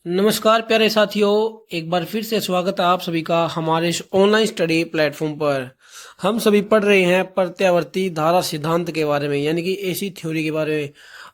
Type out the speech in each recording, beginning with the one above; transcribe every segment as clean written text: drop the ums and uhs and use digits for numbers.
नमस्कार प्यारे साथियों, एक बार फिर से स्वागत है आप सभी का हमारे इस ऑनलाइन स्टडी प्लेटफॉर्म पर। हम सभी पढ़ रहे हैं प्रत्यावर्ती धारा सिद्धांत के बारे में, यानी कि एसी थ्योरी के बारे में।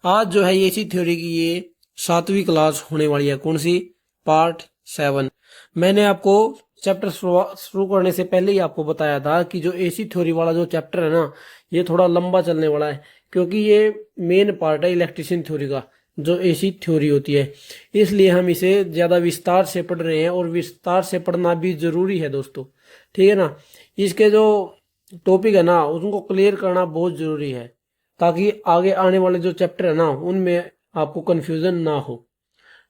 आज जो है एसी थ्योरी की ये 7वीं क्लास होने वाली है। कौन सी? पार्ट 7। मैंने आपको चैप्टर शुरू करने से पहले ही आपको बताया था कि जो एसी थ्योरी वाला जो चैप्टर है ना, ये थोड़ा लंबा चलने वाला है, क्योंकि ये मेन पार्ट है इलेक्ट्रिशियन थ्योरी का, जो एसी थ्योरी होती है। इसलिए हम इसे ज़्यादा विस्तार से पढ़ रहे हैं, और विस्तार से पढ़ना भी ज़रूरी है दोस्तों, ठीक है ना। इसके जो टॉपिक है ना, उनको क्लियर करना बहुत ज़रूरी है, ताकि आगे आने वाले जो चैप्टर है ना, उनमें आपको कन्फ्यूज़न ना हो।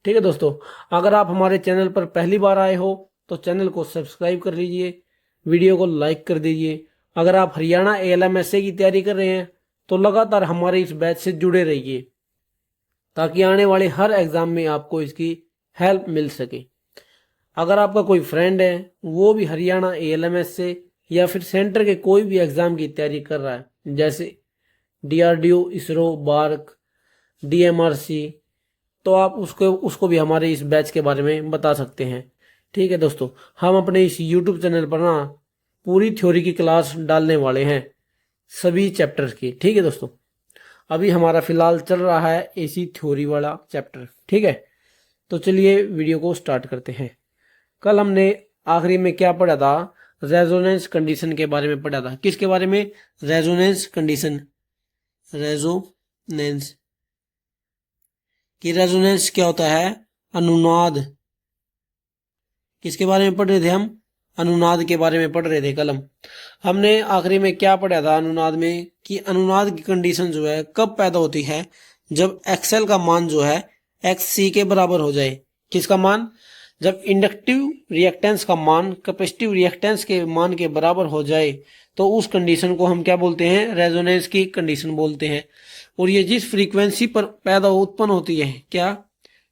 ठीक है दोस्तों, अगर आप हमारे चैनल पर पहली बार आए हो तो चैनल को सब्सक्राइब कर लीजिए, वीडियो को लाइक कर दीजिए। अगर आप हरियाणा ALMSA की तैयारी कर रहे हैं तो लगातार हमारे इस बैच से जुड़े रहिए, ताकि आने वाले हर एग्जाम में आपको इसकी हेल्प मिल सके। अगर आपका कोई फ्रेंड है, वो भी हरियाणा ALMSA या फिर सेंटर के कोई भी एग्जाम की तैयारी कर रहा है, जैसे DRDO, इसरो, बार्क, DMRC, तो आप उसको भी हमारे इस बैच के बारे में बता सकते हैं। ठीक है दोस्तों, हम अपने इस YouTube चैनल पर ना पूरी थ्योरी की क्लास डालने वाले हैं, सभी चैप्टर्स की। ठीक है दोस्तों, अभी हमारा फिलहाल चल रहा है एसी थ्योरी वाला चैप्टर। ठीक है, तो चलिए वीडियो को स्टार्ट करते हैं। कल हमने आखिरी में क्या पढ़ा था? रेजोनेंस कंडीशन के बारे में पढ़ा था। किसके बारे में? Resonance condition. रेजोनेंस की रेजोनेंस क्या होता है? अनुनाद। किसके बारे में पढ़ रहे थे हम? अनुनाद के बारे में पढ़ रहे थे कल हमने आखिरी में क्या पढ़ा था अनुनाद में, कि अनुनाद की कंडीशन जो है कब पैदा होती है? जब एक्सएल का मान जो है XC के बराबर हो जाए। किसका मान? जब इंडक्टिव रिएक्टेंस का मान कैपेसिटिव रिएक्टेंस के मान के बराबर हो जाए, तो उस कंडीशन को हम क्या बोलते हैं? रेजोनेंस की कंडीशन बोलते हैं। और ये जिस फ्रीक्वेंसी पर पैदा उत्पन्न होती है, क्या?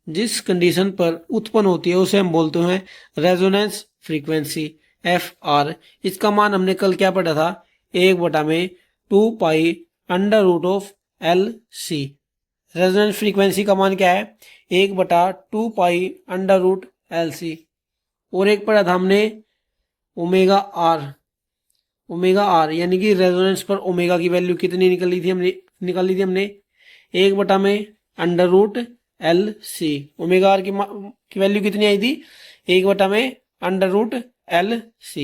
जिस कंडीशन पर उत्पन्न होती है उसे हम बोलते हैं रेजोनेंस फ्रीक्वेंसी, FR। इसका मान हमने कल क्या पढ़ा था? 1/2 पाई √LC। रेजोनेंस फ्रीक्वेंसी का मान क्या है? 1/2 पाई √LC। और एक पढ़ा था हमने ओमेगा आर। ओमेगा आर यानी कि रेजोनेंस पर ओमेगा की वैल्यू कितनी निकाली थी हमने 1/√LC। ओमेगा आर की वैल्यू कितनी आई थी? 1/√LC।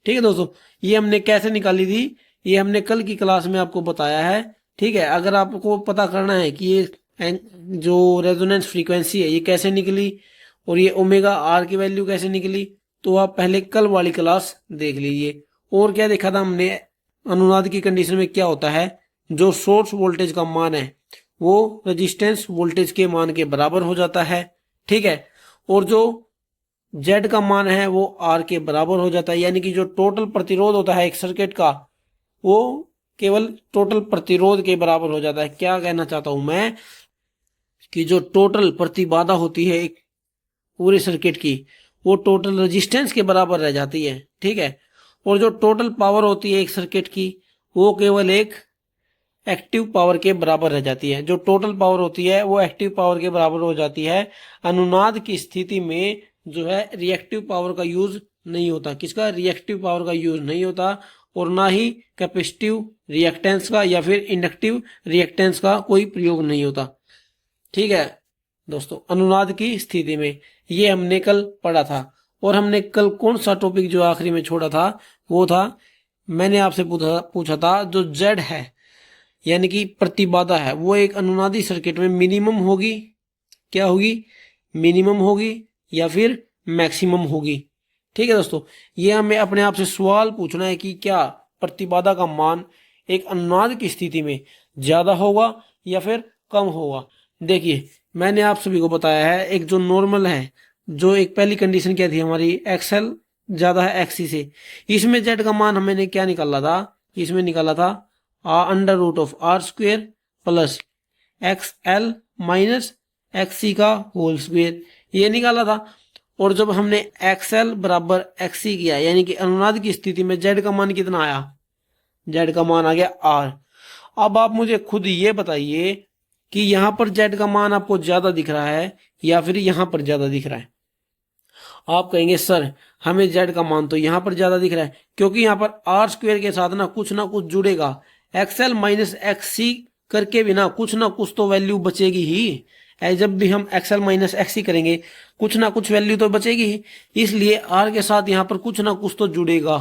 ठीक है दोस्तों, ये हमने कैसे निकाली थी, ये हमने कल की क्लास में आपको बताया है। ठीक है, अगर आपको पता करना है कि ये जो रेजोनेंस फ्रीक्वेंसी है ये कैसे निकली और ये ओमेगा आर की वैल्यू कैसे निकली, तो आप पहले कल वाली क्लास देख लीजिए। और क्या देखा था हमने? अनुनाद की कंडीशन में क्या होता है? जो सोर्स वोल्टेज का मान है वो रेजिस्टेंस वोल्टेज के मान के बराबर हो जाता है। ठीक है, और जो Z का मान है वो R के बराबर हो जाता है, यानी कि जो टोटल प्रतिरोध होता है एक सर्किट का, वो केवल टोटल प्रतिरोध के बराबर हो जाता है। क्या कहना चाहता हूं मैं, कि जो टोटल प्रतिबाधा होती है एक पूरे सर्किट की, वो टोटल रेजिस्टेंस के बराबर रह जाती है। ठीक है, और जो टोटल पावर होती है एक सर्किट की, वो केवल एक एक्टिव पावर के बराबर रह जाती है। जो टोटल पावर होती है वो एक्टिव पावर के बराबर हो जाती है। अनुनाद की स्थिति में जो है रिएक्टिव पावर का यूज नहीं होता। किसका? रिएक्टिव पावर का यूज नहीं होता, और ना ही कैपेसिटिव रिएक्टेंस का या फिर इंडक्टिव रिएक्टेंस का कोई प्रयोग नहीं होता। ठीक है दोस्तों, अनुनाद की स्थिति में ये हमने कल पढ़ा था। और हमने कल कौन सा टॉपिक जो आखिरी में छोड़ा था, वो था, मैंने आपसे पूछा था जो Z है यानी कि प्रतिबाधा है, वो एक अनुनादी सर्किट में मिनिमम होगी, क्या होगी? मिनिमम होगी या फिर मैक्सिमम होगी। ठीक है दोस्तों, ये हमें अपने आप से सवाल पूछना है कि क्या प्रतिबाधा का मान एक अनुनाद की स्थिति में ज्यादा होगा या फिर कम होगा। देखिए, मैंने आप सभी को बताया है, एक जो नॉर्मल है, जो एक पहली कंडीशन क्या थी हमारी? XL ज्यादा है XC से। इसमें Z का मान हमने क्या निकाला था? इसमें निकाला था √R² plus XL minus XC का होल स्क्वेयर, ये निकाला था। और जब हमने XL बराबर XC किया, यानी कि अनुनाद की स्थिति में Z का मान कितना आया? Z का मान आ गया R। अब आप मुझे खुद ये बताइए कि यहां पर जेड का मान आपको ज्यादा दिख रहा है या फिर यहां पर ज्यादा दिख रहा है। आप कहेंगे सर हमें जेड का मान तो यहां पर ज्यादा दिख रहा है, क्योंकि यहां पर आर स्क्वेयर के साथ ना कुछ जुड़ेगा। एक्सएल माइनस एक्स सी करके भी ना कुछ तो वैल्यू बचेगी ही। जब भी हम एक्सएल माइनस एक्स सी करेंगे कुछ ना कुछ वैल्यू तो बचेगी ही, इसलिए आर के साथ यहां पर कुछ ना कुछ तो जुड़ेगा,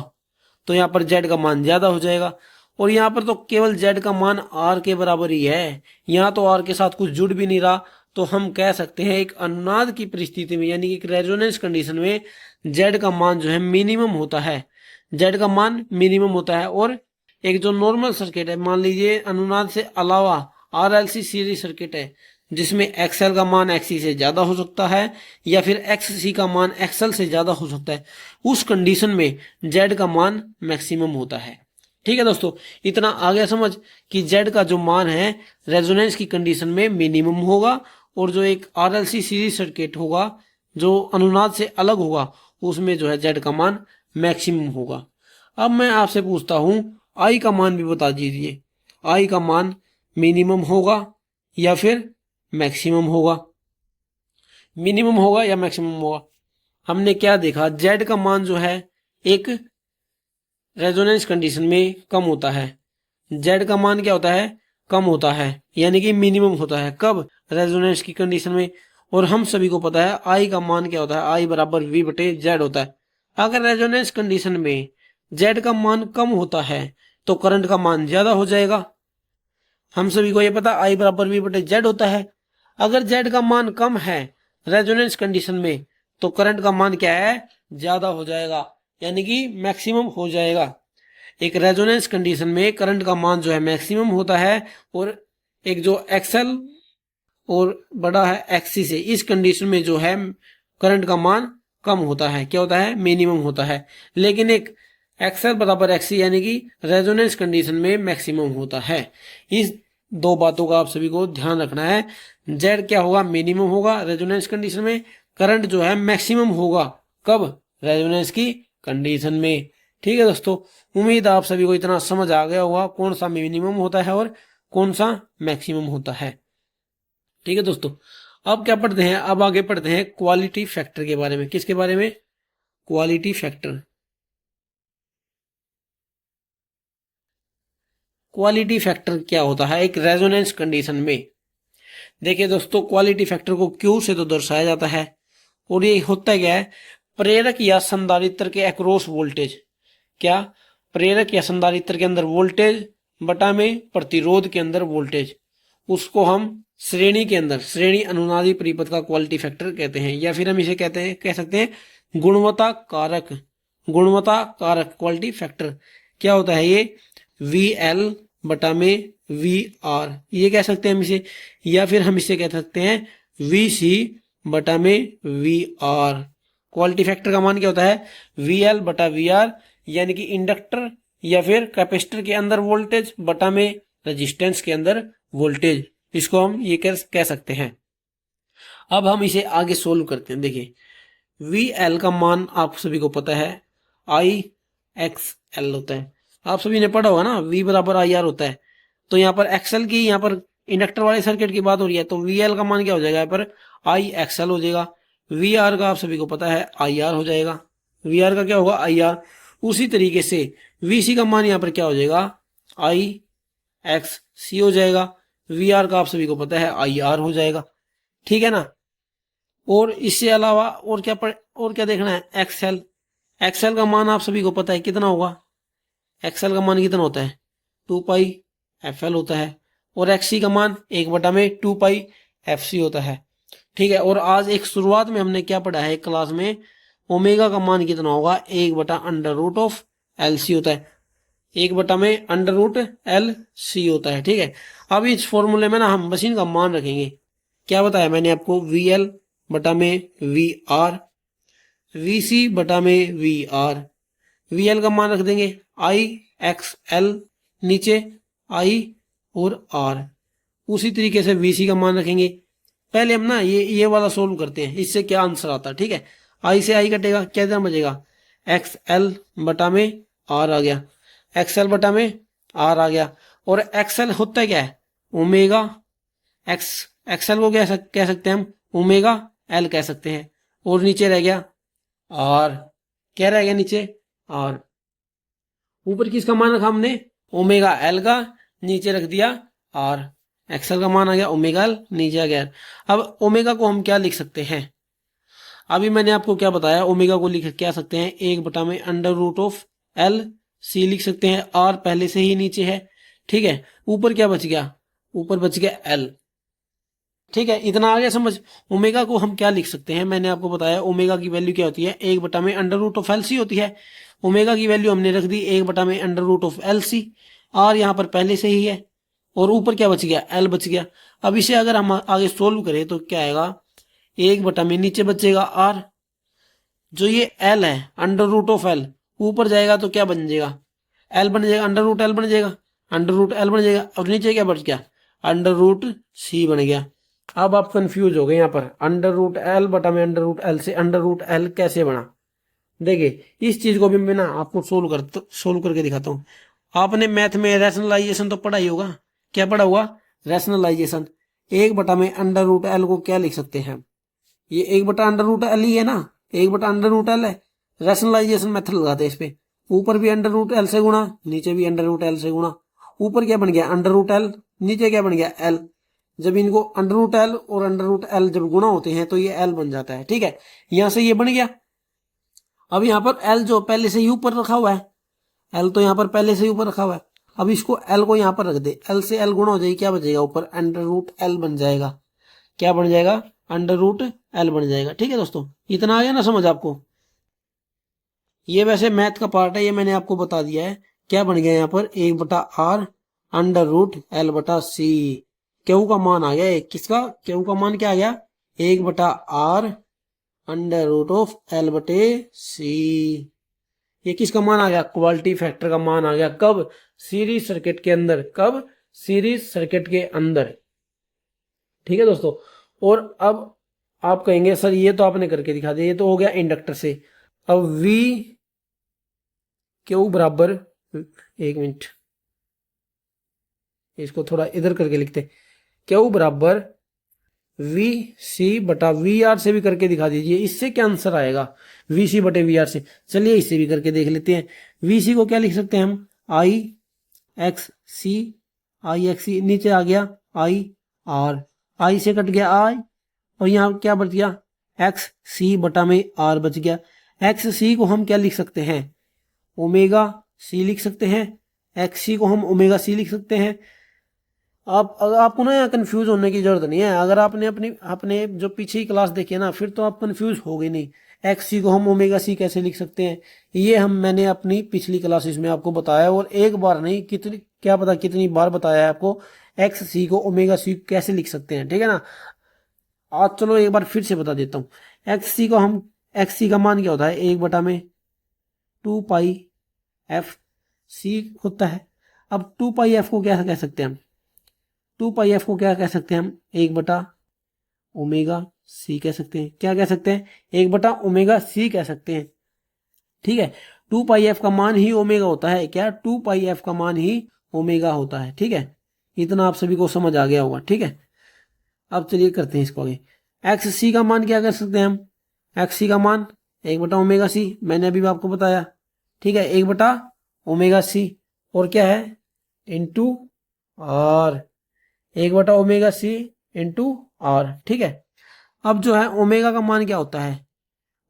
तो यहां पर जेड का मान ज्यादा हो जाएगा। और यहां पर तो केवल जेड का मान आर के बराबर ही है, यहां तो आर के साथ कुछ जुड़ भी नहीं रहा। तो हम कह सकते हैं एक अनुनाद की परिस्थिति में यानी कि एक रेजोनेंस कंडीशन में जेड का मान जो है मिनिमम होता है, जेड का मान मिनिमम होता है। और एक जो नॉर्मल सर्किट है, मान लीजिए अनुनाद से अलावा आरएलसी सीरीज सर्किट है जिसमें एक्सएल का मान एक्ससी से ज्यादा हो सकता है या फिर एक्ससी का मान एक्सएल से ज्यादा हो सकता है, उस कंडीशन में जेड का मान मैक्सिमम होता है। ठीक है दोस्तों, इतना आ गया समझ कि जेड का जो मान है रेजोनेंस की कंडीशन में मिनिमम होगा, और जो एक आरएलसी सीरीज सर्किट होगा जो अनुनाद से अलग होगा उसमें जो है जेड का मान मैक्सिमम होगा। अब मैं आपसे पूछता हूं आई का मान भी बता दीजिए, आई का मान मिनिमम होगा या फिर मैक्सिमम होगा, मिनिमम होगा या मैक्सिमम होगा। हमने क्या देखा, जेड का मान जो है एक रेजोनेंस कंडीशन में कम होता है, जेड का मान क्या होता है, कम होता है, यानी कि मिनिमम होता है। कब, रेजोनेंस की कंडीशन में। और हम सभी को पता है आई का मान क्या होता है, आई बराबर वी बटे जेड होता है। अगर रेजोनेंस कंडीशन में जेड का मान कम होता है तो करंट का मान ज्यादा हो जाएगा। हम सभी को ये पता आई बराबर वी बटे जेड होता है। अगर जेड का मान कम है रेजोनेंस कंडीशन में तो करंट का मान क्या है, ज्यादा हो जाएगा, यानी कि मैक्सिमम हो जाएगा। एक रेजोनेंस कंडीशन में करंट का मान जो है मैक्सिमम होता है, और एक जो एक्सएल और बड़ा है एक्ससी से, इस कंडीशन में जो है करंट का मान कम होता है, क्या होता है, मिनिमम होता है। लेकिन एक एक्सएल बराबर एक्ससी यानी कि रेजोनेंस कंडीशन में मैक्सिमम होता है। इस दो बातों का आप सभी को ध्यान रखना है। जेड क्या होगा, मिनिमम होगा रेजोनेंस कंडीशन में, करंट जो है मैक्सिमम होगा कब, रेजोनेंस की कंडीशन में। ठीक है दोस्तों, उम्मीद आप सभी को इतना समझ आ गया होगा कौन सा मिनिमम होता है और कौन सा मैक्सिमम होता है। ठीक है दोस्तों, अब क्या पढ़ते हैं, अब आगे पढ़ते हैं क्वालिटी फैक्टर के बारे में। किसके बारे में, क्वालिटी फैक्टर। क्वालिटी फैक्टर क्या होता है एक रेजोनेंस कंडीशन में। देखिए दोस्तों, क्वालिटी फैक्टर को क्यू से तो दर्शाया जाता है, और ये होता क्या है, प्रेरक या संधारित्र के अक्रॉस वोल्टेज, क्या, प्रेरक या संधारित्र के अंदर वोल्टेज बटा में प्रतिरोध के अंदर वोल्टेज, उसको हम श्रेणी के अंदर, श्रेणी अनुनादी परिपथ का क्वालिटी फैक्टर कहते हैं, या फिर हम इसे कहते हैं, कह सकते हैं गुणवत्ता कारक, गुणवत्ता कारक क्वालिटी फैक्टर। क्या होता है ये, वी एल बटा में वी आर, ये कह सकते हैं हम इसे, या फिर हम इसे कह सकते हैं वी सी बटा में वी आर। क्वालिटी फैक्टर का मान क्या होता है, वी एल बटा वी आर, यानी कि इंडक्टर या फिर कैपेसिटर के अंदर वोल्टेज बटा में रेजिस्टेंस के अंदर वोल्टेज, इसको हम ये कह सकते हैं। अब हम इसे आगे सोल्व करते हैं। देखिए वी एल का मान आप सभी को पता है आई एक्स एल होता है, आप सभी ने पढ़ा होगा ना, वी बराबर आई आर होता है। तो यहाँ पर एक्सएल की, यहाँ पर इंडक्टर वाले सर्किट की बात हो रही है, तो वी एल का मान क्या हो जाएगा, यहाँ पर आई एक्सएल हो जाएगा। वी आर का आप सभी को पता है आई आर हो जाएगा, वी आर का क्या होगा, आई आर। उसी तरीके से वी सी का मान यहाँ पर क्या हो जाएगा, आई एक्स सी हो जाएगा। वी आर का आप सभी को पता है आई आर हो जाएगा। ठीक है ना। और इससे अलावा और क्या देखना है, एक्सएल, एक्सएल का मान आप सभी को पता है कितना होगा, एक्सएल का मान कितना होता है, 2 पाई एफ एल होता है। और एक्ससी का मान 1/2 पाई एफ सी होता है। ठीक है, और आज एक शुरुआत में हमने क्या पढ़ा है क्लास में, ओमेगा का मान कितना होगा, 1/√LC होता है, 1/√LC होता है। ठीक है, अब इस फॉर्मूले में ना हम मशीन का मान रखेंगे। क्या बताया मैंने आपको, वी एल बटा में वी आर, वी सी बटा में वी आर। वी एल का मान रख देंगे आई एक्स एल, नीचे आई और आर। उसी तरीके से वी सी का मान रखेंगे। पहले हम ना ये वाला सोल्व करते हैं, इससे क्या आंसर आता है। ठीक है, आई से आई कटेगा, क्या देना बचेगा, एक्स एल बटा में आर आ गया, एक्स एल बटा में आर आ गया। और एक्स एल होता है क्या है, ओमेगा एक्स एक्सएल को क्या कह सकते हैं हम, ओमेगा एल कह सकते हैं। और नीचे रह गया और क्या रह गया नीचे, और ऊपर किसका मान रखा हमने, ओमेगा एल का, नीचे रख दिया और एक्सएल का मान आ गया ओमेगा एल, नीचे आ गया। अब ओमेगा को हम क्या लिख सकते हैं, अभी मैंने आपको क्या बताया, ओमेगा को लिख क्या सकते हैं, 1/में under root of L C लिख सकते हैं, आर पहले से ही नीचे है, ठीक है। ऊपर क्या बच गया, ऊपर बच गया एल, ठीक है। इतना आ गया समझ। ओमेगा को हम क्या लिख सकते हैं, मैंने आपको बताया ओमेगा की वैल्यू क्या होती है, 1/में under root of L C होती है। ओमेगा की वैल्यू हमने रख दी 1/में under root of L C, आर यहाँ पर पहले से ही है, और ऊपर क्या बच गया, एल बच गया। अब इसे अगर हम आगे सोल्व करें तो क्या आएगा, 1/में नीचे बचेगा आर, जो ये एल है अंडर रूट ऑफ एल, ऊपर जाएगा तो क्या बन जाएगा, एल बन जाएगा, अंडर रूट एल बन जाएगा, अंडर रूट एल बन जाएगा, और नीचे क्या बच गया, अंडर रूट सी बन गया। अब आप कंफ्यूज हो गए यहाँ पर, अंडर रूट एल बटा में अंडर रूट एल से अंडर रूट एल कैसे बना। देखिए इस चीज को भी मैं ना आपको सोल्व करके दिखाता हूँ। आपने मैथ में रैशनलाइजेशन तो पढ़ा ही होगा, क्या पढ़ा हुआ, रैशनलाइजेशन। 1/में अंडर रूट एल को क्या लिख सकते हैं, ये 1/, अंडर रूट एल ही है ना, 1/, अंडर रूट एल है। रैशनलाइजेशन मेथड लगाते हैं इस पे, ऊपर भी अंडर रूट एल से गुणा, नीचे भी अंडर रूट एल से गुणा। ऊपर क्या बन गया, अंडर रूट एल, नीचे क्या बन गया, एल। जब इनको अंडर रूट एल और अंडर रूट एल जब गुणा होते हैं तो ये एल बन जाता है, ठीक है। यहां से ये बन गया। अब यहाँ पर एल जो पहले से ही ऊपर रखा हुआ है, एल तो यहाँ पर पहले से ही ऊपर रखा हुआ है। अब इसको एल को यहाँ पर रख दे, एल से एल गुणा हो जाएगी, क्या बचेगा ऊपर, अंडर रूट एल बन जाएगा। क्या बन जाएगा, अंडर रूट एल बन जाएगा, ठीक है दोस्तों। इतना आ गया ना समझ आपको। ये वैसे मैथ का पार्ट है, ये मैंने आपको बता दिया है। क्या बन गया यहाँ पर, 1/r अंडर रूट एल बटा सी। क्यू का मान आ गया, किसका, क्यू का मान क्या आ गया, 1/r under root of L बटे सी। ये किसका मान आ गया, क्वालिटी फैक्टर का मान आ गया। कब, सीरीज सर्किट के अंदर, कब, सीरीज सर्किट के अंदर, ठीक है दोस्तों। और अब आप कहेंगे सर ये तो आपने करके दिखा दिया, ये तो हो गया इंडक्टर से। अब V क्यू बराबर, एक मिनट इसको थोड़ा इधर करके लिखते, क्यू बराबर वी सी बटा वी आर से भी करके दिखा दीजिए, इससे क्या आंसर आएगा, वी सी बटे वी आर से। चलिए इससे भी करके देख लेते हैं। वी सी को क्या लिख सकते हैं हम, आई एक्स सी, आई एक्स सी, नीचे आ गया आई आर, आई से कट गया आई, और यहाँ क्या बच गया, एक्स सी बटा में आर बच गया। एक्स सी को हम क्या लिख सकते हैं, ओमेगा सी लिख सकते हैं, एक्स सी को हम ओमेगा सी लिख सकते हैं। आप अगर आपको ना यहाँ कंफ्यूज होने की जरूरत नहीं है, अगर आपने अपने जो पीछे ही क्लास देखी है ना, फिर तो आप कंफ्यूज हो गए नहीं। एक्स सी को हम ओमेगा सी कैसे लिख सकते हैं, ये मैंने अपनी पिछली क्लासेस में आपको बताया, और एक बार नहीं कितनी, क्या पता कितनी बार बताया है आपको, एक्स सी को ओमेगा सी कैसे लिख सकते हैं, ठीक है ना। आज चलो एक बार फिर से बता देता हूँ। एक्स सी को हम, एक्स सी का मान क्या होता है, 1/में 2πf सी होता है। अब 2πf को क्या कह सकते हैं हम, 2πf को क्या कह सकते हैं हम, 1/ओमेगा सी कह सकते हैं। क्या कह सकते हैं, 1/ओमेगा सी कह सकते हैं, ठीक है। 2πf का मान ही ओमेगा होता है, क्या, 2πf का मान ही ओमेगा होता है, ठीक है। इतना आप सभी को समझ आ गया होगा, ठीक है। अब चलिए करते हैं इसको आगे। एक्स सी का मान क्या कर सकते हैं हम, एक्स सी का मान 1/ओमेगा सी, मैंने अभी आपको बताया, ठीक है, 1/ओमेगा सी, और क्या है, इंटू आर, 1/ओमेगा सी इंटू आर, ठीक है। अब जो है ओमेगा का मान क्या होता है,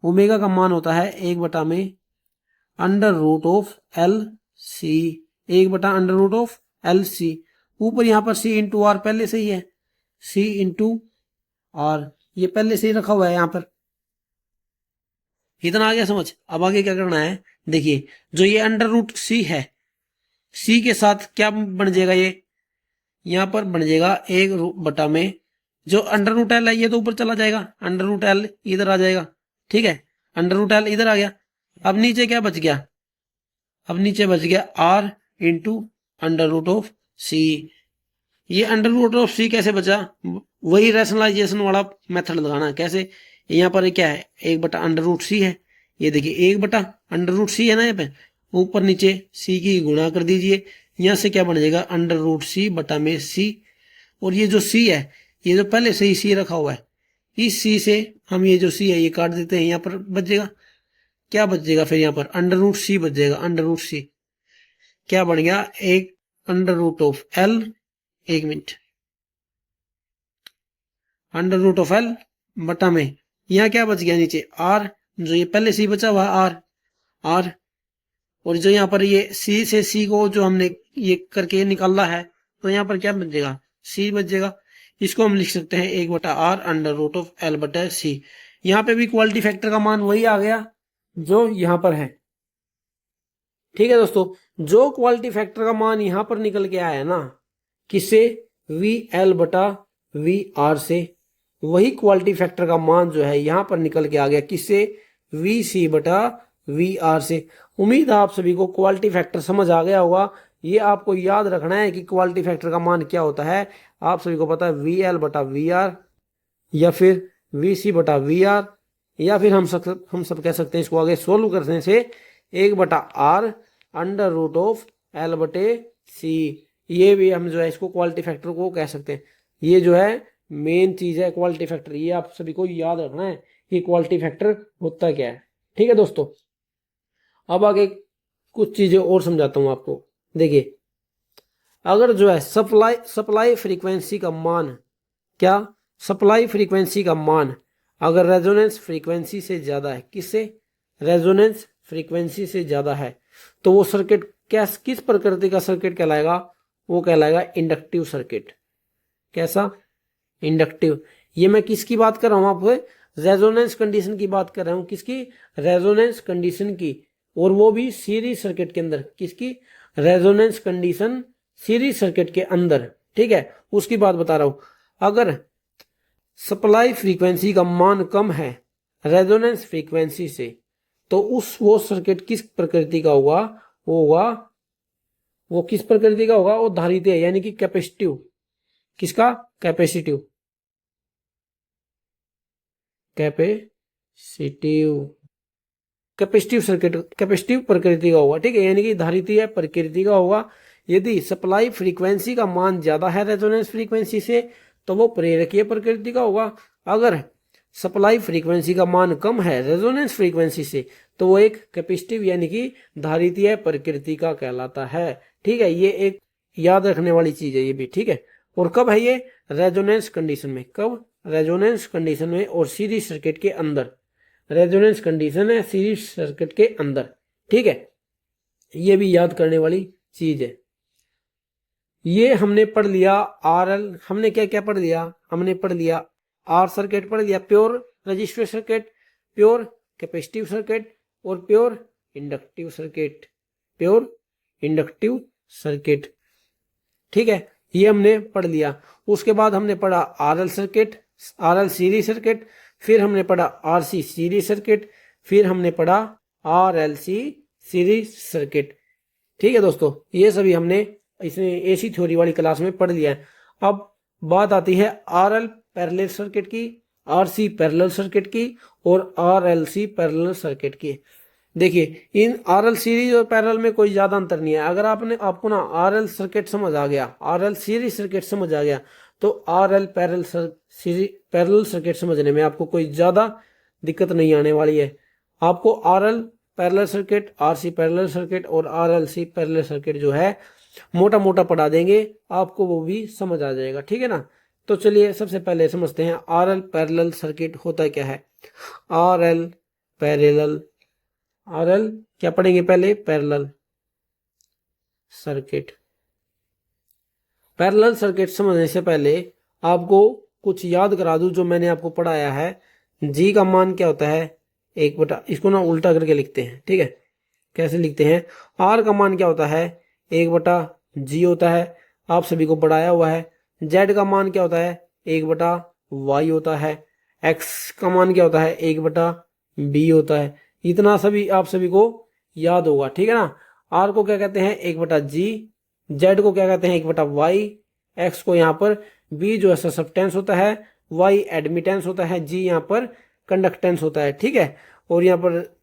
ओमेगा का मान होता है 1/में under root of L C, 1/अंडर रूट ऑफ एल सी। ऊपर यहाँ पर सी इंटू आर पहले से ही है, सी इंटू आर ये पहले से ही रखा हुआ है यहाँ पर। इतना आ गया समझ। अब आगे क्या करना है, देखिए जो ये अंडर रूट सी है, सी के साथ क्या बन जाएगा, ये यहाँ पर बन जाएगा 1 में जो अंडर रूट एल है, ये तो ऊपर चला जाएगा, अंडर रूट एल इधर आ जाएगा, ठीक है, अंडर रूट एल इधर आ गया। अब नीचे क्या बच गया, अब नीचे बच गया R into under root of C. ये अंडर रूट ऑफ सी कैसे बचा, वही रैशनलाइजेशन वाला मेथड लगाना। कैसे, यहाँ पर क्या है, 1/अंडर रूट सी है, ये देखिए 1/अंडर रूट सी है ना, यहाँ पे ऊपर नीचे सी की गुणा कर दीजिए, यहाँ से क्या बन जाएगा, अंडर रूट सी बटा में सी, और ये जो सी है ये जो पहले से ही सी रखा हुआ है, इस सी से हम ये जो सी है ये काट देते हैं, यहाँ पर बचेगा क्या बचेगा, फिर यहाँ पर अंडर रूट सी बचेगा। अंडर रूट सी क्या बन गया, एक अंडर रूट ऑफ एल, एक minute, under root of L बटा में यहाँ क्या बच गया नीचे आर, जो ये पहले सी बचा हुआ आर, आर, और जो यहाँ पर ये सी से सी को जो हमने ये करके निकाला है, तो यहाँ पर क्या बचेगा, सी बचेगा। इसको हम लिख सकते हैं 1/r under root of L बटा सी। यहाँ पे भी क्वालिटी फैक्टर का मान वही आ गया जो यहाँ पर है। ठीक है दोस्तों, जो क्वालिटी फैक्टर का मान यहां पर निकल के आया ना, किससे, वी एल बटा वी आर से, वही क्वालिटी फैक्टर का मान जो है यहां पर निकल के आ गया किससे, वी सी बटा वी आर से। उम्मीद है आप सभी को क्वालिटी फैक्टर समझ आ गया होगा। ये आपको याद रखना है कि क्वालिटी फैक्टर का मान क्या होता है। आप सभी को पता है वी एल बटा वी आर, या फिर वी सी बटा वी आर, या फिर हम सब कह सकते हैं इसको आगे सोल्व करने से 1/r under root of L बटे सी। ये भी हम जो है इसको क्वालिटी फैक्टर को कह सकते हैं। ये जो है मेन चीज है क्वालिटी फैक्टर, ये आप सभी को याद रखना है कि क्वालिटी फैक्टर होता क्या है। ठीक है दोस्तों, अब आगे कुछ चीजें और समझाता हूं आपको। देखिए, अगर जो है सप्लाई फ्रीक्वेंसी का मान, क्या, सप्लाई फ्रीक्वेंसी का मान अगर रेजोनेंस फ्रीक्वेंसी से ज्यादा है, किससे, रेजोनेंस फ्रीक्वेंसी से ज्यादा है, तो वो सर्किट किस प्रकृति का सर्किट कहलाएगा, वो कहलाएगा इंडक्टिव सर्किट। कैसा, इंडक्टिव। ये मैं किसकी बात कर रहा हूं, आपको रेजोनेंस कंडीशन की बात कर रहा हूं, किसकी, रेजोनेंस कंडीशन की, और वो भी सीरीज सर्किट के अंदर। किसकी, रेजोनेंस कंडीशन सीरीज सर्किट के अंदर। ठीक है, उसकी बात बता रहा हूं। अगर सप्लाई फ्रीक्वेंसी का मान कम है रेजोनेंस फ्रीक्वेंसी से, तो वो सर्किट किस प्रकृति का होगा, वो किस प्रकृति का होगा, वो धारित है, यानी कि कैपेसिटिव। किसका, कैपेसिटिव, कैपेसिटिव सर्किट, कैपेसिटिव प्रकृति का होगा। ठीक है, यानी कि धारितीय प्रकृति का होगा। यदि सप्लाई फ्रीक्वेंसी का मान ज्यादा है रेजोनेंस फ्रीक्वेंसी से, तो वो प्रेरकीय प्रकृति का होगा। अगर सप्लाई फ्रीक्वेंसी का मान कम है रेजोनेंस फ्रीक्वेंसी से, तो वो एक कैपेसिटिव यानी कि धारितीय प्रकृति का कहलाता है। ठीक है, ये एक याद रखने वाली चीज है ये भी। ठीक है, और कब है ये, रेजोनेंस कंडीशन में। कब, रेजोनेंस कंडीशन में और सीरीज सर्किट के अंदर। रेजोनेंस कंडीशन है सीरीज सर्किट के अंदर। ठीक है, ये भी याद करने वाली चीज है। ये हमने पढ़ लिया आरएल, हमने क्या क्या पढ़ लिया, हमने पढ़ लिया आर सर्किट पढ़ लिया, pure resistor circuit, pure capacitive circuit, और pure inductive circuit, pure inductive circuit. ठीक है, ये हमने पढ़ लिया। उसके बाद हमने पढ़ा RL circuit, RL series circuit, फिर हमने पढ़ा आरसी सीरीज सर्किट, फिर हमने पढ़ा आरएलसी सीरीज सर्किट। ठीक है दोस्तों, ये सभी हमने इसमें एसी थ्योरी वाली क्लास में पढ़ लिया है। अब बात आती है आरएल पैरेलल सर्किट की, आरसी पैरेलल सर्किट की, और आरएलसी पैरेलल सर्किट की। देखिए, इन आरएल सीरीज और पैरेलल में कोई ज्यादा अंतर नहीं है। अगर आपको ना आरएल सर्किट समझ आ गया, आरएल सीरीज सर्किट समझ आ गया, तो आरएल पैरेलल सर्किट समझने में आपको कोई ज्यादा दिक्कत नहीं आने वाली है। आपको RL parallel circuit, RC parallel circuit और आरएलसी पैरेलल सर्किट जो है मोटा मोटा पढ़ा देंगे, आपको वो भी समझ आ जाएगा। ठीक है ना, तो चलिए सबसे पहले समझते हैं आरएल पैरेलल सर्किट होता क्या है। आरएल पैरेलल, आरएल क्या पढ़ेंगे पहले, पैरेलल सर्किट। पैरेलल सर्किट समझने से पहले आपको कुछ याद करा दूं जो मैंने आपको पढ़ाया है। जी का मान क्या होता है, 1/, इसको ना उल्टा करके लिखते हैं। ठीक है, कैसे लिखते हैं, आर का मान क्या होता है, 1/g होता है, आप सभी को पढ़ाया हुआ है। जेड का मान क्या होता है, 1/y होता है। एक्स का मान क्या होता है, 1/b होता है। इतना सभी आप सभी को याद होगा। ठीक है ना, आर को क्या कहते हैं, 1/g, जेड को क्या कहते हैं, 1/y, एक्स को यहाँ पर बी जो है ससेप्टेंस होता है, वाई एडमिटेंस होता है, जी यहाँ पर कंडक्टेंस होता है। ठीक है, और यहाँ पर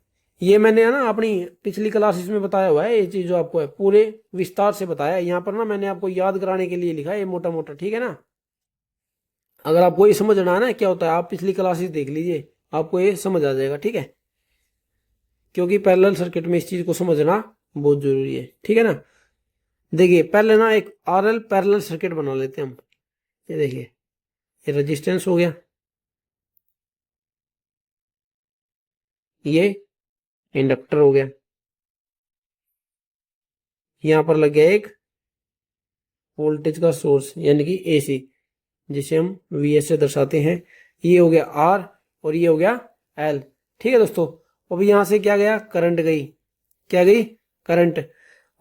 ये मैंने ना अपनी पिछली क्लासेस में बताया हुआ है, ये चीज जो आपको है पूरे विस्तार से बताया है। यहाँ पर ना मैंने आपको याद कराने के लिए लिखा है ये मोटा मोटा। ठीक है ना, अगर आपको ये समझना है ना क्या होता है, आप पिछली क्लासेस देख लीजिए, आपको ये समझ आ जाएगा, ठीक है। क्योंकि पैरेलल सर्किट में इस चीज को समझना बहुत जरूरी है, ठीक है ना। देखिए पहले ना एक आरएल पैरेलल सर्किट बना लेते हैं हम। ये देखिए, ये रेजिस्टेंस हो गया, ये इंडक्टर हो गया, यहां पर लग गया एक वोल्टेज का सोर्स यानी कि एसी, जिसे हम वीएस से दर्शाते हैं। ये हो गया आर और ये हो गया एल, ठीक है दोस्तों। अब यहां से क्या गया, करंट गई, क्या गई, करंट।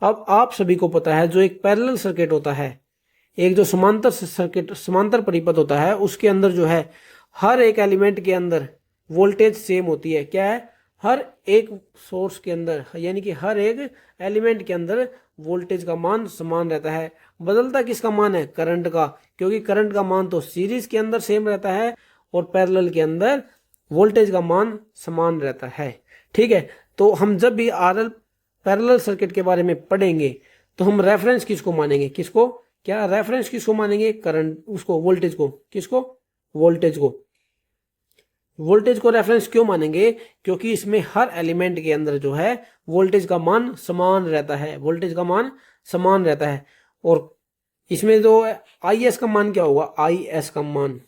अब आप सभी को पता है जो एक पैरेलल सर्किट होता है, एक जो समांतर सर्किट, समांतर परिपथ होता है, उसके अंदर जो है हर एक एलिमेंट के अंदर वोल्टेज सेम होती है। क्या है, हर एक सोर्स के अंदर यानी कि हर एक एलिमेंट के अंदर वोल्टेज का मान समान रहता है। बदलता किसका मान है, करंट का, क्योंकि करंट का मान तो सीरीज के अंदर सेम रहता है और पैरेलल के अंदर वोल्टेज का मान समान रहता है, ठीक है। तो हम जब भी आरएल पैरेलल सर्किट के बारे में पढ़ेंगे तो हम रेफरेंस किसको मानेंगे, किसको, क्या रेफरेंस किसको मानेंगे, करंट, उसको, वोल्टेज को, किसको, वोल्टेज को। वोल्टेज को रेफरेंस क्यों मानेंगे, क्योंकि इसमें हर एलिमेंट के अंदर जो है वोल्टेज का मान समान रहता है, वोल्टेज का मान समान रहता है। और इसमें जो आई एस का मान क्या होगा, आई एस का मान,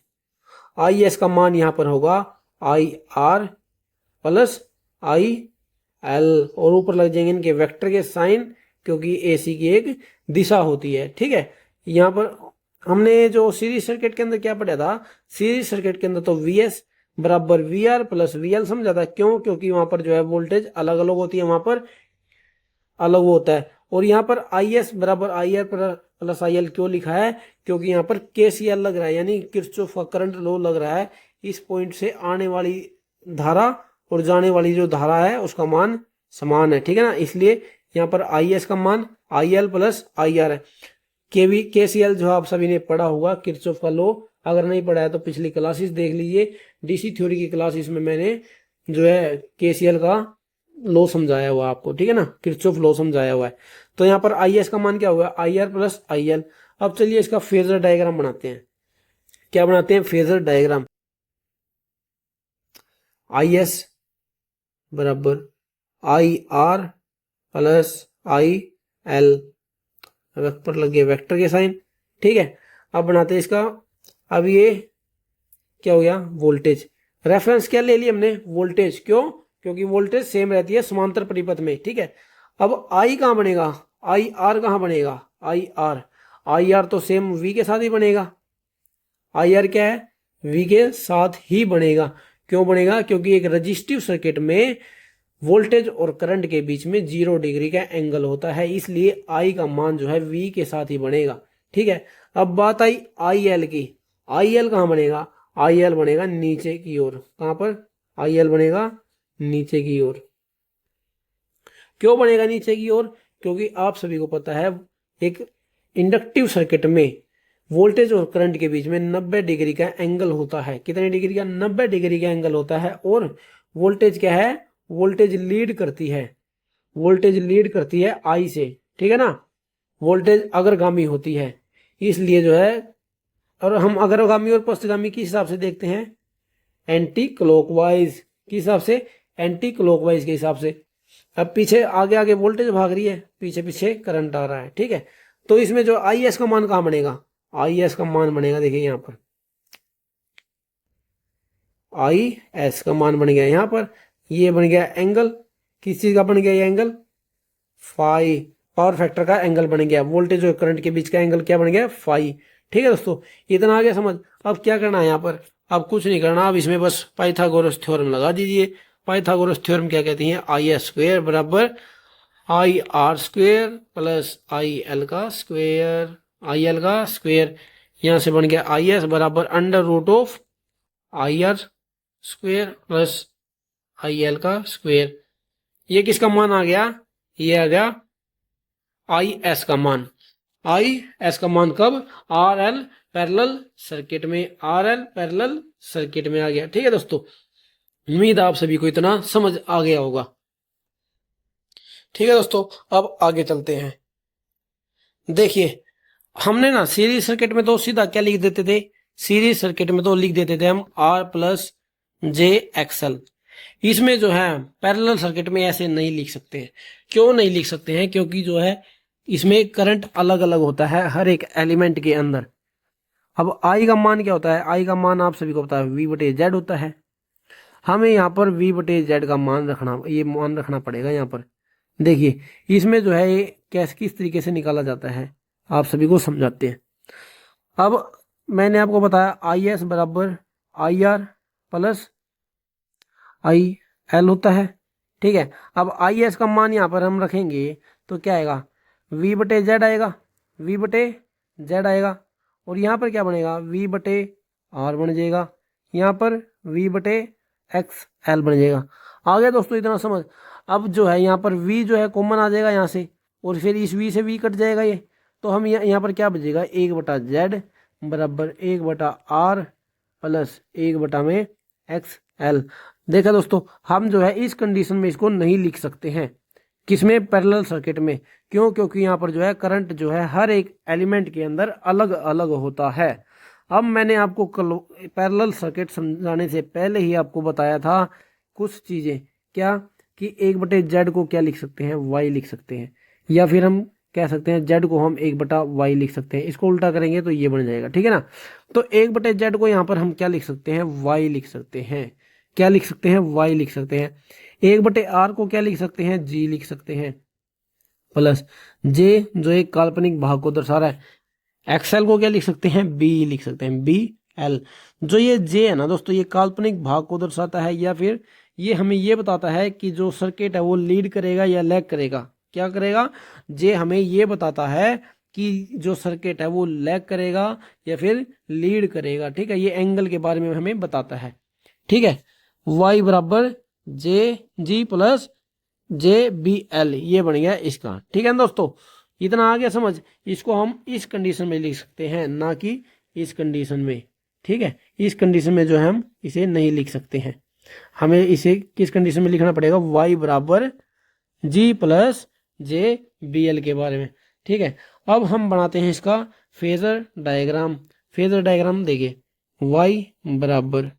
आई एस का मान यहां पर होगा I R plus I L, और ऊपर लग जाएंगे इनके वेक्टर के साइन, क्योंकि एसी की एक दिशा होती है, ठीक है। यहां पर हमने जो सीरीज सर्किट के अंदर क्या पढ़ा था, सीरीज सर्किट के अंदर तो वी एस बराबर V R plus V L समझा था। क्यों, क्योंकि वहां पर जो है वोल्टेज अलग अलग होती है, वहां पर अलग होता है। और यहाँ पर आई एस बराबर I are plus I L क्यों लिखा है, क्योंकि यहाँ पर केसीएल लग रहा है, यानी किरचॉफ का करंट लॉ लग रहा है। इस पॉइंट से आने वाली धारा और जाने वाली जो धारा है उसका मान समान है, ठीक है ना। इसलिए यहाँ पर आई एस का मान I L plus I R है। केसीएल जो आप सभी ने पढ़ा होगा, किरचॉफ का लॉ, अगर नहीं पढ़ा है तो पिछली क्लासेस देख लीजिए, डीसी थ्योरी की क्लासेस में मैंने जो है केसीएल का लॉ समझाया हुआ आपको, ठीक है ना, किरचॉफ लॉ समझाया हुआ है। तो यहाँ पर आई एस का मान क्या होगा, I R plus I L. अब चलिए इसका फेजर डायग्राम बनाते हैं। क्या बनाते हैं, फेजर डायग्राम। आई एस बराबर I are plus I L, पर लग गया वेक्टर के साइन, ठीक है। अब बनाते हैं इसका, अब ये क्या हो गया, वोल्टेज। रेफरेंस क्या ले लिया हमने, वोल्टेज, क्यों, क्योंकि वोल्टेज सेम रहती है समांतर परिपथ में, ठीक है। अब आई कहां बनेगा, आई आर कहां बनेगा, आई आर, आई आर तो सेम वी के साथ ही बनेगा। आई आर क्या है, वी के साथ ही बनेगा। क्यों बनेगा, क्योंकि एक रजिस्टिव सर्किट में वोल्टेज और करंट के बीच में 0 डिग्री का एंगल होता है, इसलिए आई का मान जो है वी के साथ ही बनेगा, ठीक है। अब बात आई आई एल की, आई एल कहां बनेगा, आई एल बनेगा नीचे की ओर। कहां पर, आई एल बनेगा नीचे की ओर। क्यों बनेगा नीचे की ओर, क्योंकि आप सभी को पता है एक इंडक्टिव सर्किट में वोल्टेज और करंट के बीच में 90 डिग्री का एंगल होता है। कितने डिग्री का, 90 डिग्री का एंगल होता है। और वोल्टेज क्या है, वोल्टेज लीड करती है, वोल्टेज लीड करती है आई से, ठीक है ना। वोल्टेज अग्रगामी होती है, इसलिए जो है, और हम अग्रगामी और पश्चगामी किस हिसाब से देखते हैं, एंटी क्लॉकवाइज, किस हिसाब से, एंटी क्लॉकवाइज के हिसाब से। अब पीछे आगे आगे वोल्टेज भाग रही है, पीछे पीछे करंट आ रहा है, ठीक है। तो इसमें जो आई एस का मान कहां बनेगा, आई एस का मान बनेगा, देखिए यहां पर आई एस का मान बन गया यहां पर, ये बन गया एंगल, किस चीज का बन गया ये एंगल, फाई, पावर फैक्टर का एंगल बन गया। वोल्टेज और करंट के बीच का एंगल क्या बन गया, फाई, ठीक है दोस्तों। इतना आ गया समझ। अब क्या करना है यहाँ पर, अब कुछ नहीं करना, अब इसमें बस पाइथागोरस थ्योरम लगा दीजिए। पाइथागोरस थ्योरम क्या कहती है, आई एस स्क्वेयर बराबर I R square plus I L का स्क्वेयर, आई एल का स्क्वेयर। यहां से बन गया आई एस बराबर under root of I R square plus I L का स्क्वेयर। ये किसका मान आ गया, ये आ गया आई एस का मान। आई एस का मान कब, आर एल पैरेलल सर्किट में, आर एल पैरेलल सर्किट में आ गया, ठीक है दोस्तों। उम्मीद आप सभी को इतना समझ आ गया होगा, ठीक है दोस्तों। अब आगे चलते हैं। देखिए हमने ना सीरीज सर्किट में तो सीधा क्या लिख देते थे, सीरीज सर्किट में तो लिख देते थे हम R प्लस जे एक्सएल। इसमें जो है पैरेलल सर्किट में ऐसे नहीं लिख सकते हैं। क्यों नहीं लिख सकते हैं? क्योंकि जो है इसमें करंट अलग अलग होता है हर एक एलिमेंट के अंदर। अब आई का मान क्या होता है? आई का मान आप सभी को पता है V बटे जेड होता है। हमें यहाँ पर V बटे जेड का मान रखना, ये मान रखना पड़ेगा। यहाँ पर देखिए इसमें जो है ये कैसे किस तरीके से निकाला जाता है आप सभी को समझाते हैं। अब मैंने आपको बताया आई एस बराबर I are plus I L होता है, ठीक है। अब आई एस का मान यहाँ पर हम रखेंगे तो क्या आएगा? V बटे जेड आएगा, V बटे जेड आएगा। और यहाँ पर क्या बनेगा? V बटे आर बन जाएगा, यहाँ पर V बटे एक्स एल बन जाएगा। आ गया दोस्तों इतना समझ? अब जो है यहाँ पर V जो है कॉमन आ जाएगा यहाँ से, और फिर इस V से V कट जाएगा ये, तो हम यहाँ पर क्या बचेगा? 1 बटा जेड बराबर 1 बटा आर प्लस 1 बटा में एक्स एल। देखा दोस्तों, हम जो है इस कंडीशन में इसको नहीं लिख सकते हैं। किसमें? पैरेलल सर्किट में। क्यों? क्योंकि यहाँ पर जो है करंट जो है हर एक एलिमेंट के अंदर अलग अलग होता है। अब मैंने आपको पैरेलल सर्किट समझाने से पहले ही आपको बताया था कुछ चीजें, क्या कि 1 बटे जेड को क्या लिख सकते हैं? वाई लिख सकते हैं, या फिर हम कह सकते हैं जेड को हम 1 बटा वाई लिख सकते हैं। इसको उल्टा करेंगे तो ये बन जाएगा, ठीक है ना। तो 1 बटे जेड को यहाँ पर हम क्या लिख सकते हैं? वाई लिख सकते हैं। क्या लिख सकते हैं? वाई लिख सकते हैं। 1 बटे आर को क्या लिख सकते हैं? जी लिख सकते हैं, प्लस जे जो एक काल्पनिक भाग को दर्शा रहा है। एक्सएल को क्या लिख सकते हैं? बी लिख सकते हैं, बी एल। जो ये जे है ना दोस्तों, ये काल्पनिक भाग को दर्शाता है, या फिर ये हमें ये बताता है कि जो सर्किट है वो लीड करेगा या लैग करेगा। क्या करेगा? जे हमें ये बताता है कि जो सर्किट है वो लैग करेगा या फिर लीड करेगा, ठीक है। ये एंगल के बारे में हमें बताता है, ठीक है। वाई बराबर जे जी प्लस जे बी एल, ये बन गया इसका, ठीक है ना दोस्तों। इतना आ गया समझ? इसको हम इस कंडीशन में लिख सकते हैं, ना कि इस कंडीशन में, ठीक है। इस कंडीशन में जो है हम इसे नहीं लिख सकते हैं। हमें इसे किस कंडीशन में लिखना पड़ेगा? y बराबर जी प्लस जे बी एल के बारे में, ठीक है। अब हम बनाते हैं इसका फेजर डायग्राम। फेजर डायग्राम देखिए, y बराबर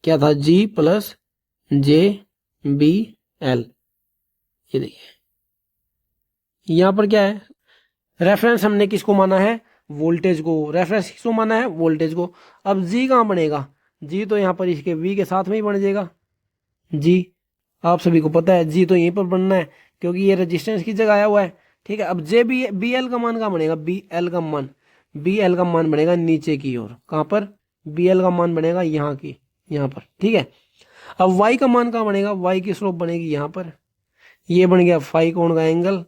क्या था? g plus J B L. ये देखिए यहां पर क्या है? रेफरेंस हमने किसको माना है? वोल्टेज को। रेफरेंस किसको माना है? वोल्टेज को। अब जी कहाँ बनेगा? जी तो यहाँ पर इसके वी के साथ में ही बन जाएगा। जी आप सभी को पता है जी तो यहीं पर बनना है, क्योंकि ये रेजिस्टेंस की जगह आया हुआ है, ठीक है। अब जे बी बी एल का मान कहाँ बनेगा? बी एल का मान, बी एल का मान बनेगा नीचे की ओर। कहाँ पर? बी एल का मान बनेगा यहाँ की, यहाँ पर, ठीक है। अब वाई का मान कहाँ बनेगा? वाई की स्लोप बनेगी यहाँ पर। ये बन गया फाई कोण का एंगल,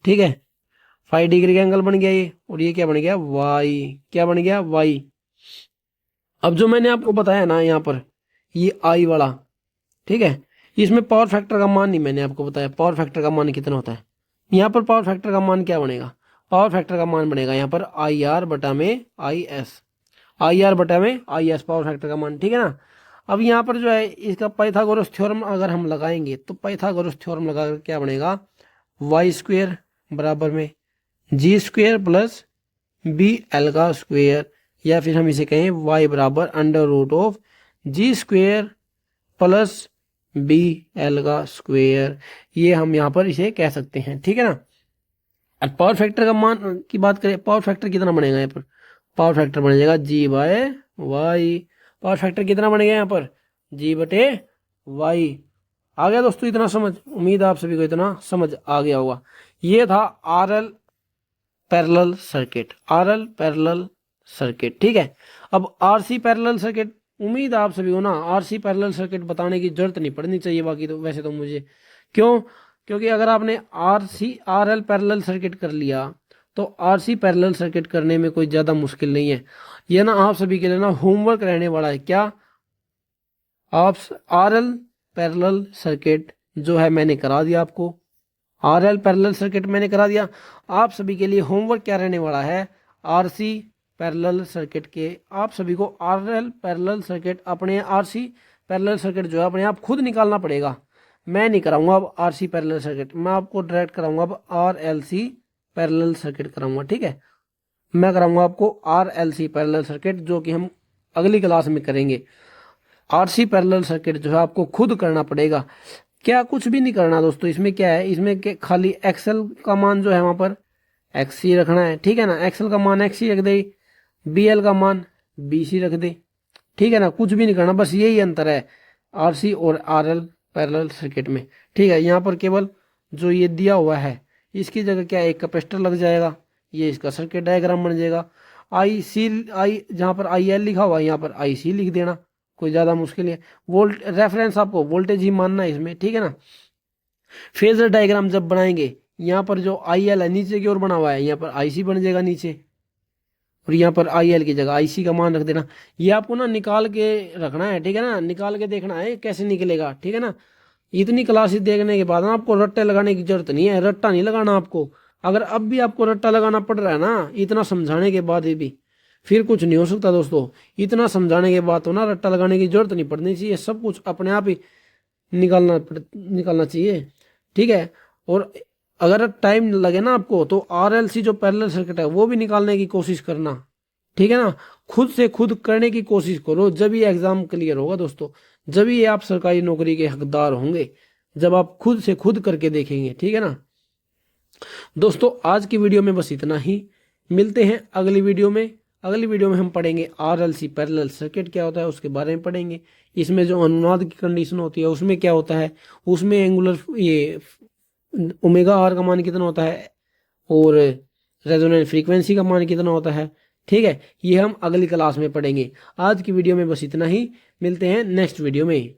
ठीक है। 5 डिग्री का एंगल बन गया ये। और ये क्या बन गया? वाई। क्या बन गया? वाई। अब जो मैंने आपको बताया ना यहाँ पर, ये आई वाला, ठीक है, इसमें पावर फैक्टर का मान नहीं मैंने आपको बताया। पावर फैक्टर का मान कितना होता है? यहाँ पर पावर फैक्टर का मान क्या बनेगा? पावर फैक्टर का मान बनेगा यहाँ पर आई आर बटा में आई एस, आई आर बटा में आई एस, पावर फैक्टर का मान, ठीक है ना। अब यहाँ पर जो है इसका पाइथागोरस थ्योरम अगर हम लगाएंगे तो पाइथागोरस थ्योरम लगाकर क्या बनेगा? वाई स्क्वेयर बराबर में G square plus B L का स्क्वेयर, या फिर हम इसे कहें वाई बराबर under root of G square plus B L का स्क्वेयर। ये हम यहाँ पर इसे कह सकते हैं, ठीक है ना। अब पावर फैक्टर का मान की बात करें, पावर फैक्टर कितना बनेगा यहाँ पर? पावर फैक्टर बन जाएगा जी बाय वाई। पावर फैक्टर कितना बनेगा यहाँ पर? जी बटे वाई। आ गया दोस्तों इतना समझ? उम्मीद आप सभी को इतना समझ आ गया होगा। ये था RL parallel circuit, RL parallel circuit, ठीक है। अब आरसी पैरेलल सर्किट, उम्मीद आप सभी को ना आरसी पैरेलल सर्किट बताने की जरूरत नहीं पड़नी चाहिए। बाकी तो वैसे तो मुझे, क्यों? क्योंकि अगर आपने आरएल पैरेलल सर्किट कर लिया तो आरसी पैरेलल सर्किट करने में कोई ज़्यादा मुश्किल नहीं है। ये ना आप सभी के लिए ना होमवर्क रहने वाला है। क्या? आप आरएल पैरेलल सर्किट जो है मैंने करा दिया आपको, आरएल पैरेलल सर्किट मैंने करा दिया। आप सभी के लिए होमवर्क क्या रहने वाला है? आरसी पैरेलल सर्किट के आप सभी को आरएल पैरेलल सर्किट, अपने आरसी पैरेलल सर्किट जो है अपने आप खुद निकालना पड़ेगा। मैं नहीं कराऊंगा अब आरसी पैरेलल सर्किट, मैं आपको डायरेक्ट कराऊंगा अब आरएलसी पैरेलल सर्किट कराऊंगा, ठीक है। मैं कराऊंगा आपको RLC पैरेलल सर्किट, जो कि हम अगली क्लास में करेंगे। RC पैरेलल सर्किट जो है आपको खुद करना पड़ेगा, क्या कुछ भी नहीं करना दोस्तों। इसमें क्या है, इसमें खाली एक्सएल का मान जो है वहां पर XC रखना है, ठीक है ना। एक्सएल का मान XC रख दे, BL का मान BC रख दे, ठीक है ना। कुछ भी नहीं करना, बस यही अंतर है RC और RL पैरेलल सर्किट में, ठीक है। यहाँ पर केवल जो ये दिया हुआ है इसकी जगह क्या है, एक कैपेसिटर लग जाएगा, ये इसका सर्किट डायग्राम बन जाएगा। जहाँ पर IL लिखा हुआ है यहाँ पर IC लिख देना, कोई ज्यादा मुश्किल है। रेफरेंस आपको वोल्टेज ही मानना है इसमें, ठीक है ना। फेजर डायग्राम जब बनाएंगे, यहाँ पर जो IL है नीचे की ओर बना हुआ है, यहाँ पर IC बन जाएगा नीचे, और यहाँ पर IL की जगह IC का मान रख देना। ये आपको ना निकाल के रखना है, ठीक है ना, निकाल के देखना है कैसे निकलेगा, ठीक है ना। इतनी क्लासेस देखने के बाद ना आपको रट्टे लगाने की जरूरत नहीं है, रट्टा नहीं लगाना आपको। अगर अब भी आपको रट्टा लगाना पड़ रहा है ना इतना समझाने के बाद भी, फिर कुछ नहीं हो सकता दोस्तों। इतना समझाने के बाद तो ना रट्टा लगाने की जरूरत नहीं पड़नी चाहिए, सब कुछ अपने आप ही निकालना चाहिए, ठीक है। और अगर टाइम लगे ना आपको तो RLC जो पैरेलल सर्किट है वो भी निकालने की कोशिश करना, ठीक है ना। खुद से खुद करने की कोशिश करो, जब ये एग्जाम क्लियर होगा दोस्तों, जब ये आप सरकारी नौकरी के हकदार होंगे, जब आप खुद से खुद करके देखेंगे, ठीक है ना। दोस्तों आज की वीडियो में बस इतना ही, मिलते हैं अगली वीडियो में। अगली वीडियो में हम पढ़ेंगे RLC पैरेलल सर्किट क्या होता है, उसके बारे में पढ़ेंगे। इसमें जो अनुनाद की कंडीशन होती है उसमें क्या होता है, उसमें एंगुलर ये ओमेगा R का मान कितना होता है, और रेजोनेंस फ्रीक्वेंसी का मान कितना होता है, ठीक है। ये हम अगली क्लास में पढ़ेंगे। आज की वीडियो में बस इतना ही, मिलते हैं नेक्स्ट वीडियो में।